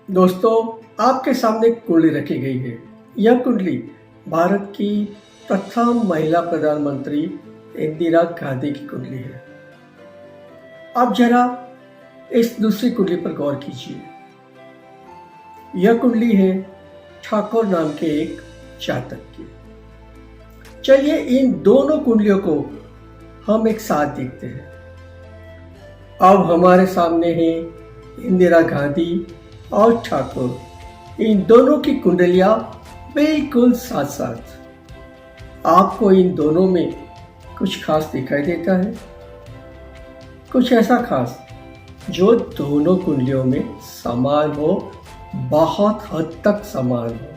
दोस्तों, आपके सामने कुंडली रखी गई है। यह कुंडली भारत की प्रथम महिला प्रधानमंत्री इंदिरा गांधी की कुंडली है। आप जरा इस दूसरी कुंडली पर गौर कीजिए। यह कुंडली है ठाकुर नाम के एक जातक की। चलिए इन दोनों कुंडलियों को हम एक साथ देखते हैं। अब हमारे सामने है इंदिरा गांधी और ठाकुर। इन दोनों की कुंडलियां बिल्कुल साथ साथ। आपको इन दोनों में कुछ खास दिखाई देता है? कुछ ऐसा खास जो दोनों कुंडलियों में समान हो, बहुत हद तक समान हो।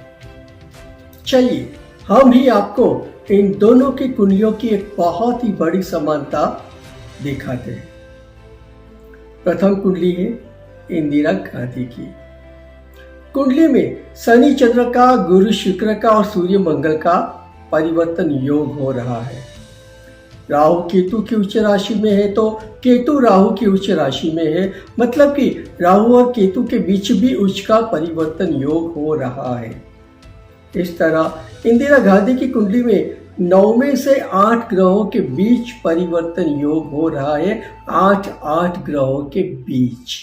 चलिए हम भी आपको इन दोनों की कुंडलियों की एक बहुत ही बड़ी समानता दिखाते हैं। प्रथम कुंडली है इंदिरा गांधी की। कुंडली में शनि चंद्र का, गुरु शुक्र का और सूर्य मंगल का परिवर्तन योग हो रहा है। राहु केतु की उच्च राशि में है तो केतु राहु की उच्च राशि में है, मतलब कि राहु और केतु के बीच भी उच्च का परिवर्तन योग हो रहा है। इस तरह इंदिरा गांधी की कुंडली में 9 में से 8 ग्रहों के बीच परिवर्तन योग हो रहा है, 8 ग्रहों के बीच।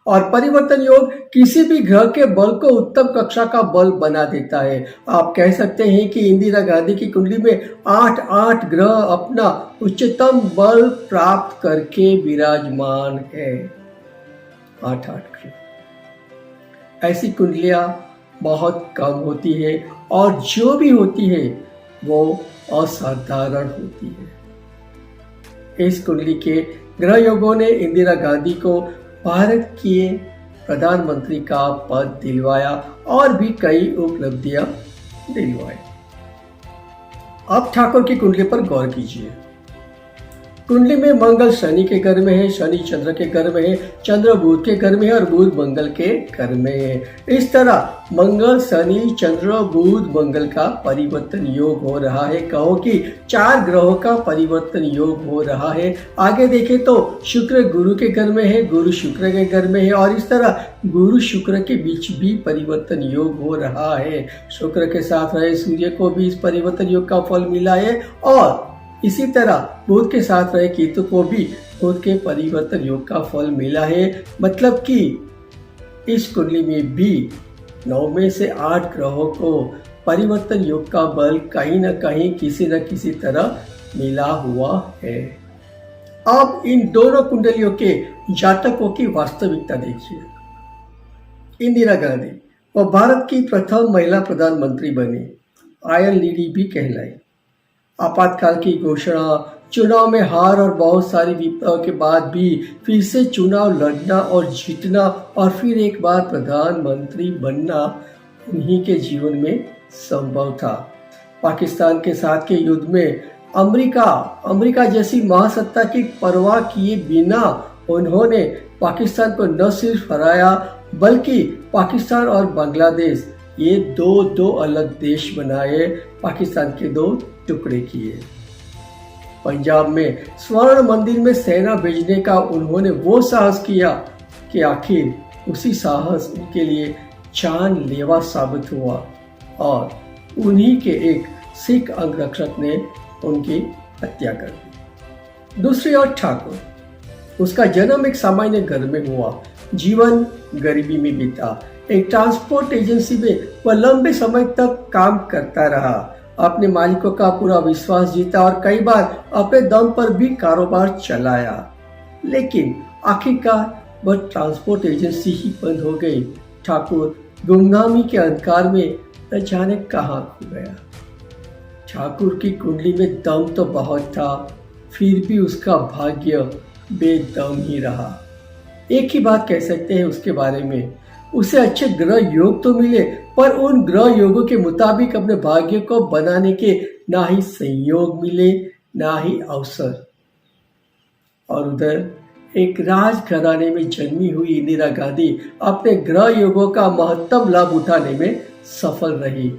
और परिवर्तन योग किसी भी ग्रह के बल को उत्तम कक्षा का बल बना देता है। आप कह सकते हैं कि इंदिरा गांधी की कुंडली में 8 ग्रह अपना उच्चतम बल प्राप्त करके विराजमान है। 8 ग्रह। ऐसी कुंडलियां बहुत कम होती है और जो भी होती है वो असाधारण होती है। इस कुंडली के ग्रह योगों ने इंदिरा गांधी को भारत के प्रधानमंत्री का पद दिलवाया और भी कई उपलब्धियां दिलवाई। अब ठाकुर की कुंडली पर गौर कीजिए। कुंडली में मंगल शनि के घर में है, शनि चंद्र के घर में है, चंद्र बुध के घर में है और बुध मंगल के घर में है। इस तरह मंगल शनि चंद्र बुध मंगल का परिवर्तन योग हो रहा है। कहो कि 4 ग्रहों का परिवर्तन योग हो रहा है। आगे देखें तो शुक्र गुरु के घर में है, गुरु शुक्र के घर में है और इस तरह गुरु शुक्र के बीच भी परिवर्तन योग हो रहा है। शुक्र के साथ रहे सूर्य को भी इस परिवर्तन योग का फल मिला है और इसी तरह बुध के साथ रहे केतु को भी बुध के परिवर्तन योग का फल मिला है। मतलब कि इस कुंडली में भी 9 में से 8 ग्रहों को परिवर्तन योग का बल कहीं न कहीं किसी न किसी तरह मिला हुआ है। अब इन दोनों कुंडलियों के जातकों की वास्तविकता देखिए। इंदिरा गांधी वो भारत की प्रथम महिला प्रधानमंत्री बनी, आयरन लेडी भी कहलाई। आपातकाल की घोषणा, चुनाव में हार और बहुत सारी विपदाओं के बाद भी फिर से चुनाव लड़ना और जीतना और फिर एक बार प्रधानमंत्री बनना उन्हीं के जीवन में संभव था। पाकिस्तान के साथ के युद्ध में अमेरिका जैसी महासत्ता की परवाह किए बिना उन्होंने पाकिस्तान को न सिर्फ हराया बल्कि पाकिस्तान और बांग्लादेश ये दो अलग देश बनाए, पाकिस्तान के 2 टुकड़े किए। पंजाब में स्वर्ण मंदिर में सेना भेजने का उन्होंने वो साहस किया कि आखिर उसी साहस उनके लिए जानलेवा साबित हुआ और उन्हीं के एक सिख अंगरक्षक ने उनकी हत्या कर दी। दूसरी ओर ठाकुर, उसका जन्म एक सामान्य घर में हुआ, जीवन गरीबी में बीता। एक ट्रांसपोर्ट एजेंसी में वह लंबे समय तक काम करता रहा, अपने मालिकों का पूरा विश्वास जीता और कई बार अपने दम पर भी कारोबार चलाया। लेकिन आखिरकार वह ट्रांसपोर्ट एजेंसी ही बंद हो गई। ठाकुर गुमनामी के अंधकार में न जाने कहां खो गया। ठाकुर की कुंडली में दम तो बहुत था, फिर भी उसका भाग्य बेदम ही रहा। एक ही बात कह सकते हैं उसके बारे में, उसे अच्छे ग्रह योग तो मिले पर उन ग्रह योगों के मुताबिक अपने भाग्य को बनाने के ना ही संयोग मिले ना ही अवसर। और उधर एक राजघराने में जन्मी हुई इंदिरा गांधी अपने ग्रह योगों का महत्तम लाभ उठाने में सफल रही।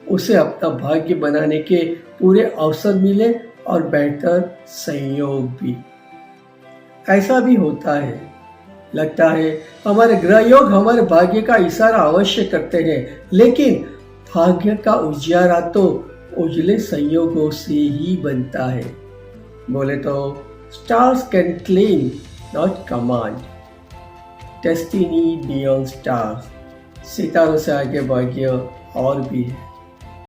उसे अपना भाग्य बनाने के पूरे अवसर मिले और बेहतर संयोग भी। ऐसा भी होता है लगता है हमारे ग्रह योग हमारे भाग्य का इशारा अवश्य करते हैं, लेकिन भाग्य का उजियारा तो उजले संयोगों से ही बनता है। बोले तो stars can clean not command, destiny beyond stars. सितारों से आगे भाग्य और भी है।